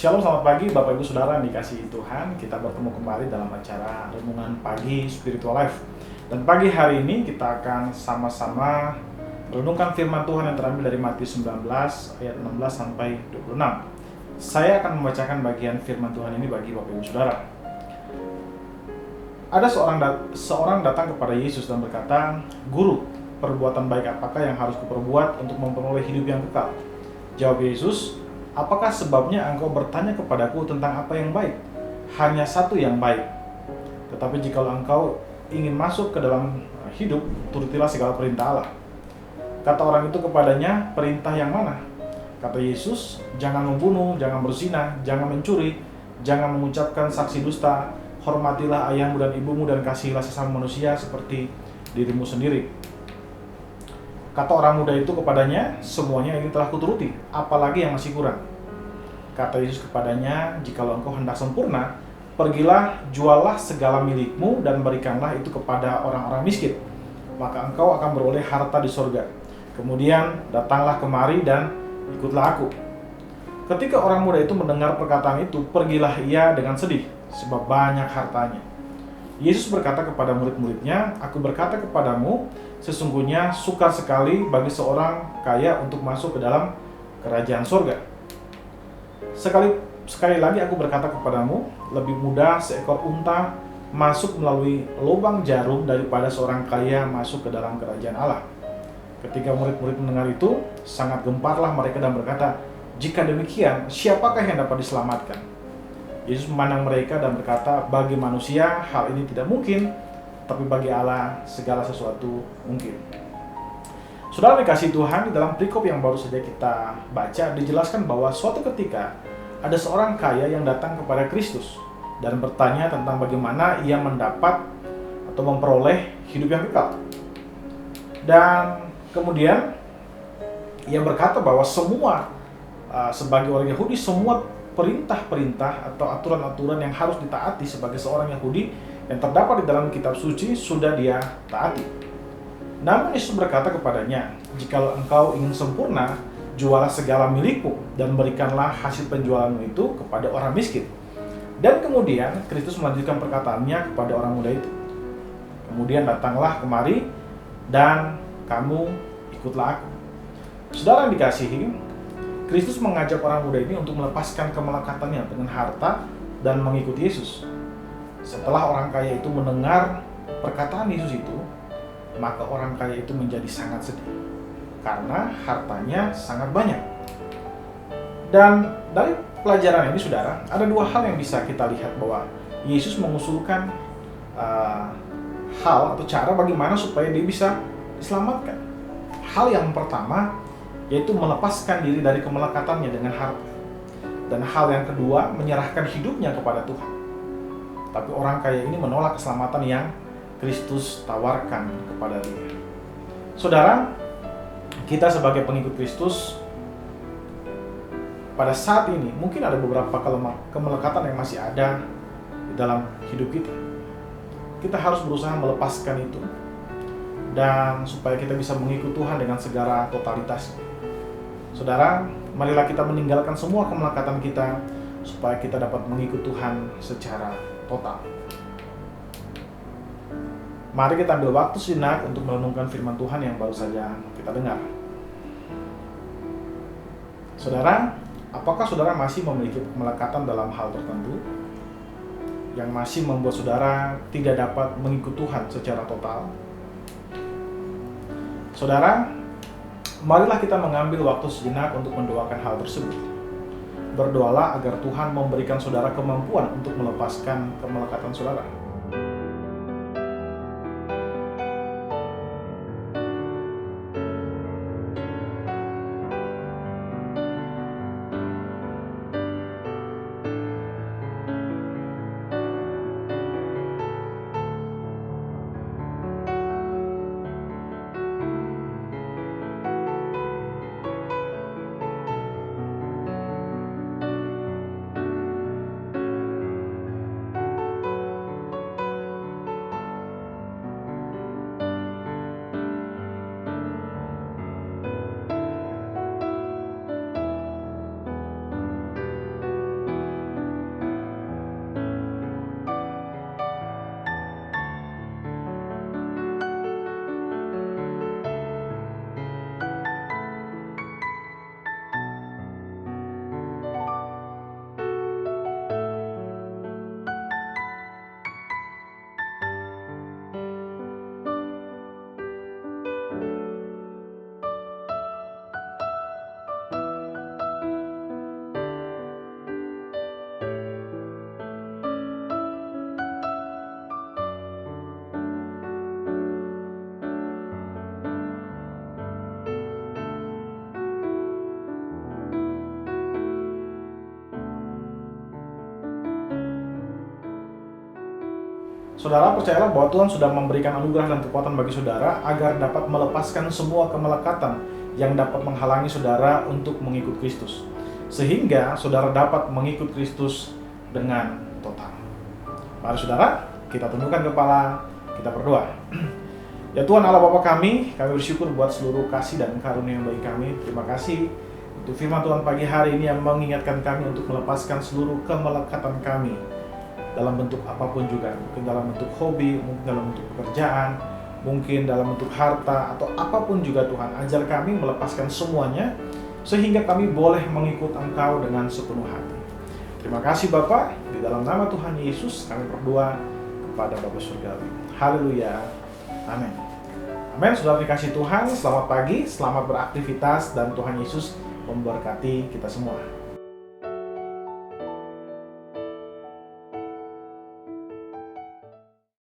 Shalom, selamat pagi Bapak Ibu Saudara yang dikasihi Tuhan. Kita bertemu kembali dalam acara Renungan Pagi Spiritual Life. Dan pagi hari ini kita akan sama-sama merenungkan firman Tuhan yang terambil dari Matius 19 ayat 16 sampai 26. Saya akan membacakan bagian firman Tuhan ini bagi Bapak Ibu Saudara. Ada seorang datang kepada Yesus dan berkata, "Guru, perbuatan baik apakah yang harus kuperbuat untuk memperoleh hidup yang kekal?" Jawab Yesus, "Apakah sebabnya engkau bertanya kepadaku tentang apa yang baik? Hanya satu yang baik. Tetapi jikalau engkau ingin masuk ke dalam hidup, turutilah segala perintah Allah." Kata orang itu kepadanya, "Perintah yang mana?" Kata Yesus, "Jangan membunuh, jangan berzina, jangan mencuri, jangan mengucapkan saksi dusta, hormatilah ayahmu dan ibumu dan kasihilah sesama manusia seperti dirimu sendiri." Kata orang muda itu kepadanya, "Semuanya ini telah kuturuti, apalagi yang masih kurang?" Kata Yesus kepadanya, "Jikalau engkau hendak sempurna, pergilah, juallah segala milikmu dan berikanlah itu kepada orang-orang miskin, maka engkau akan beroleh harta di sorga. Kemudian datanglah kemari dan ikutlah aku." Ketika orang muda itu mendengar perkataan itu, pergilah ia dengan sedih, sebab banyak hartanya. Yesus berkata kepada murid-muridnya, "Aku berkata kepadamu, sesungguhnya sukar sekali bagi seorang kaya untuk masuk ke dalam kerajaan surga. Sekali lagi aku berkata kepadamu, lebih mudah seekor unta masuk melalui lubang jarum daripada seorang kaya masuk ke dalam kerajaan Allah." Ketika murid-murid mendengar itu, sangat gemparlah mereka dan berkata, "Jika demikian, siapakah yang dapat diselamatkan?" Yesus memandang mereka dan berkata, "Bagi manusia hal ini tidak mungkin, tapi bagi Allah segala sesuatu mungkin." Saudara dikasihi Tuhan, di dalam perikop yang baru saja kita baca, dijelaskan bahwa suatu ketika ada seorang kaya yang datang kepada Kristus dan bertanya tentang bagaimana ia mendapat atau memperoleh hidup yang kekal. Dan kemudian ia berkata bahwa sebagai orang Yahudi, semua perintah-perintah atau aturan-aturan yang harus ditaati sebagai seorang Yahudi yang terdapat di dalam kitab suci sudah dia taati. Namun Yesus berkata kepadanya, "Jikalau engkau ingin sempurna, jualah segala milikmu dan berikanlah hasil penjualanmu itu kepada orang miskin." Dan kemudian Kristus melanjutkan perkataannya kepada orang muda itu, "Kemudian datanglah kemari dan kamu ikutlah aku." Saudara yang dikasihi, Kristus mengajak orang muda ini untuk melepaskan kemelekatannya dengan harta dan mengikuti Yesus. Setelah orang kaya itu mendengar perkataan Yesus itu, maka orang kaya itu menjadi sangat sedih karena hartanya sangat banyak. Dan dari pelajaran ini, saudara, ada dua hal yang bisa kita lihat bahwa Yesus mengusulkan hal atau cara bagaimana supaya dia bisa diselamatkan. Hal yang pertama yaitu melepaskan diri dari kemelekatannya dengan harta. Dan hal yang kedua, menyerahkan hidupnya kepada Tuhan. Tapi orang kaya ini menolak keselamatan yang Kristus tawarkan kepada dia. Saudara, kita sebagai pengikut Kristus, pada saat ini mungkin ada beberapa kemelekatan yang masih ada di dalam hidup kita. Kita harus berusaha melepaskan itu, dan supaya kita bisa mengikut Tuhan dengan segala totalitasnya. Saudara, marilah kita meninggalkan semua kemelekatan kita supaya kita dapat mengikut Tuhan secara total. Mari kita ambil waktu sejenak untuk merenungkan firman Tuhan yang baru saja kita dengar. Saudara, apakah saudara masih memiliki kemelekatan dalam hal tertentu yang masih membuat saudara tidak dapat mengikut Tuhan secara total? Saudara, marilah kita mengambil waktu sejenak untuk mendoakan hal tersebut. Berdoalah agar Tuhan memberikan saudara kemampuan untuk melepaskan kemelekatan saudara. Saudara percayalah bahwa Tuhan sudah memberikan anugerah dan kekuatan bagi saudara agar dapat melepaskan semua kemelekatan yang dapat menghalangi saudara untuk mengikut Kristus. Sehingga saudara dapat mengikut Kristus dengan total. Mari saudara, kita tundukkan kepala, kita berdoa. Ya Tuhan Allah Bapa kami bersyukur buat seluruh kasih dan karunia yang bagi kami. Terima kasih untuk firman Tuhan pagi hari ini yang mengingatkan kami untuk melepaskan seluruh kemelekatan kami dalam bentuk apapun juga, mungkin dalam bentuk hobi, mungkin dalam bentuk pekerjaan, mungkin dalam bentuk harta, atau apapun juga Tuhan. Ajar kami melepaskan semuanya, sehingga kami boleh mengikut Engkau dengan sepenuh hati. Terima kasih Bapa, di dalam nama Tuhan Yesus kami berdoa kepada Bapa Surgawi. Haleluya, amin. Amin, saudara dikasih Tuhan, selamat pagi, selamat beraktivitas, dan Tuhan Yesus memberkati kita semua.